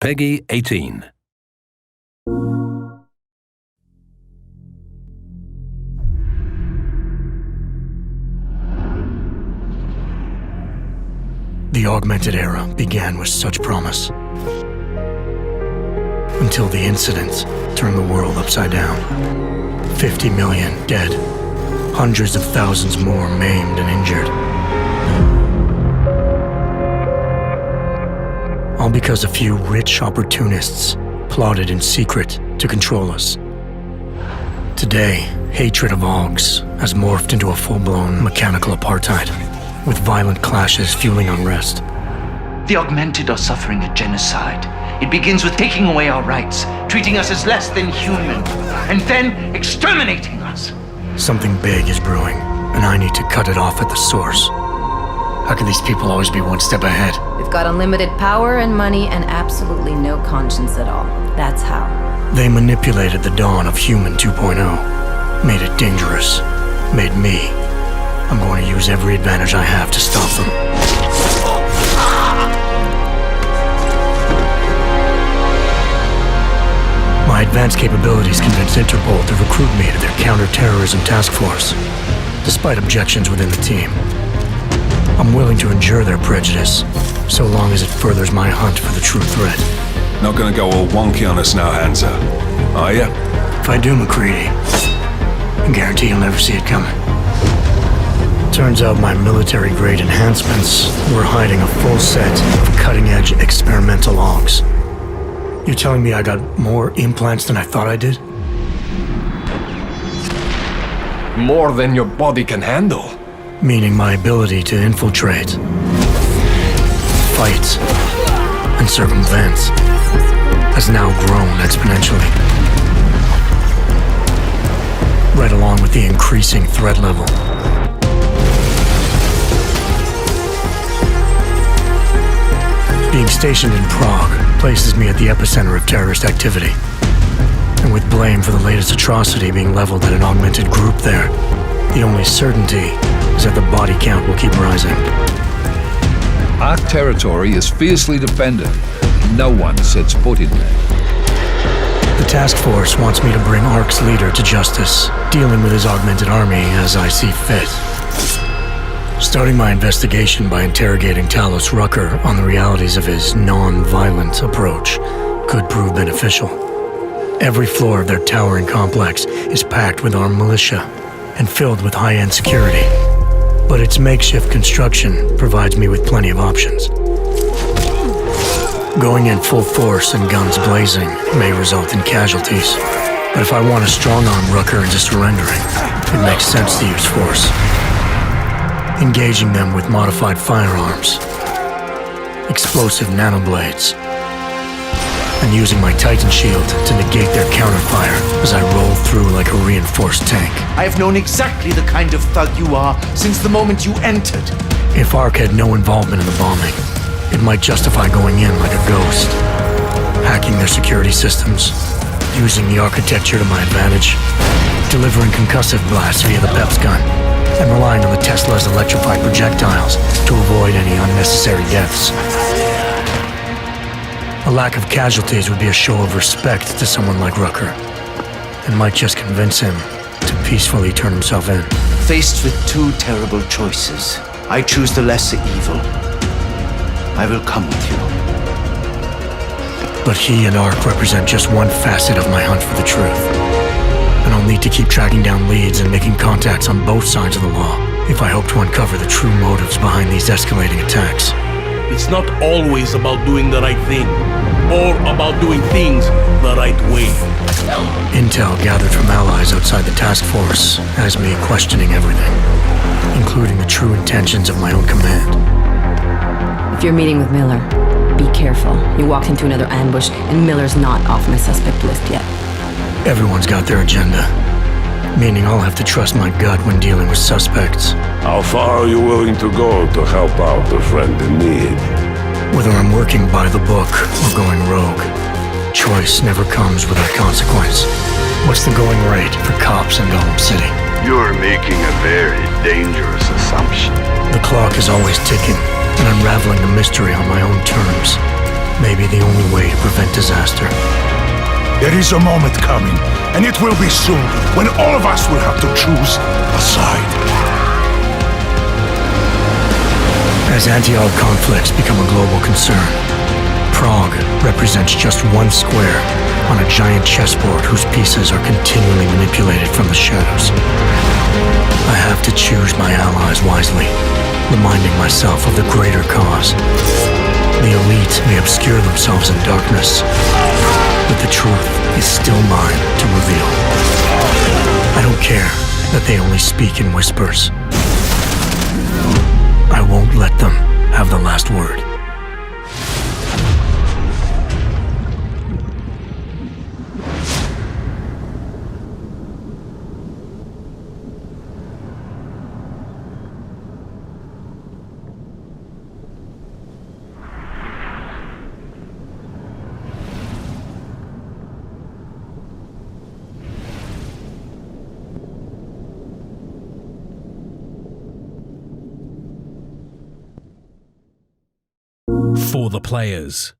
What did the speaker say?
Peggy 18. The augmented era began with such promise. Until the incident turned the world upside down. 50 million dead. Hundreds of thousands more maimed and injured. All because a few rich opportunists plotted in secret to control us. Today, hatred of Augs has morphed into a full-blown mechanical apartheid, with violent clashes fueling unrest. The augmented are suffering a genocide. It begins with taking away our rights, treating us as less than human, and then exterminating us. Something big is brewing, and I need to cut it off at the source. How can these people always be one step ahead? They've got unlimited power and money and absolutely no conscience at all. That's how. They manipulated the dawn of Human 2.0, made it dangerous, made me. I'm going to use every advantage I have to stop them. My advanced capabilities convinced Interpol to recruit me to their counter-terrorism task force, despite objections within the team. I'm willing to endure their prejudice, so long as it furthers my hunt for the true threat. Not gonna go all wonky on us now, Hansa, are ya? If I do, McCready, I guarantee you'll never see it coming. Turns out my military-grade enhancements were hiding a full set of cutting-edge experimental Augs. You're telling me I got more implants than I thought I did? More than your body can handle. Meaning my ability to infiltrate, fight, and circumvent has now grown exponentially. Right along with the increasing threat level. Being stationed in Prague places me at the epicenter of terrorist activity. And with blame for the latest atrocity being leveled at an augmented group there, the only certainty is that the body count will keep rising. Our territory is fiercely defended. No one sets foot in there. The task force wants me to bring ARC's leader to justice, dealing with his augmented army as I see fit. Starting my investigation by interrogating Talos Rucker on the realities of his non-violent approach could prove beneficial. Every floor of their towering complex is packed with armed militia and filled with high-end security. But its makeshift construction provides me with plenty of options. Going in full force and guns blazing may result in casualties. But if I want to strong-arm Rucker into surrendering, it makes sense to use force. Engaging them with modified firearms, explosive nanoblades, and using my Titan shield to negate their counterfire as I roll through like a reinforced tank. I have known exactly the kind of thug you are since the moment you entered. If ARC had no involvement in the bombing, it might justify going in like a ghost, hacking their security systems, using the architecture to my advantage, delivering concussive blasts via the PEPS gun, and relying on the Tesla's electrified projectiles to avoid any unnecessary deaths. A lack of casualties would be a show of respect to someone like Rucker, and might just convince him to peacefully turn himself in. Faced with two terrible choices, I choose the lesser evil. I will come with you. But he and ARC represent just one facet of my hunt for the truth. And I'll need to keep tracking down leads and making contacts on both sides of the law if I hope to uncover the true motives behind these escalating attacks. It's not always about doing the right thing, or about doing things the right way. Intel gathered from allies outside the task force has me questioning everything, including the true intentions of my own command. If you're meeting with Miller, be careful. You walked into another ambush, and Miller's not off my suspect list yet. Everyone's got their agenda, meaning I'll have to trust my gut when dealing with suspects. How far are you willing to go to help out a friend in need? Whether I'm working by the book or going rogue, choice never comes without consequence. What's the going rate for cops in Gotham City? You're making a very dangerous assumption. The clock is always ticking, and unraveling the mystery on my own terms. may be the only way to prevent disaster. There is a moment coming, and it will be soon, when all of us will have to choose a side. As anti-Arg conflicts become a global concern, Prague represents just one square on a giant chessboard whose pieces are continually manipulated from the shadows. I have to choose my allies wisely, reminding myself of the greater cause. The elite may obscure themselves in darkness, but the truth is still mine to reveal. I don't care that they only speak in whispers. I won't let them have the last word. For the players.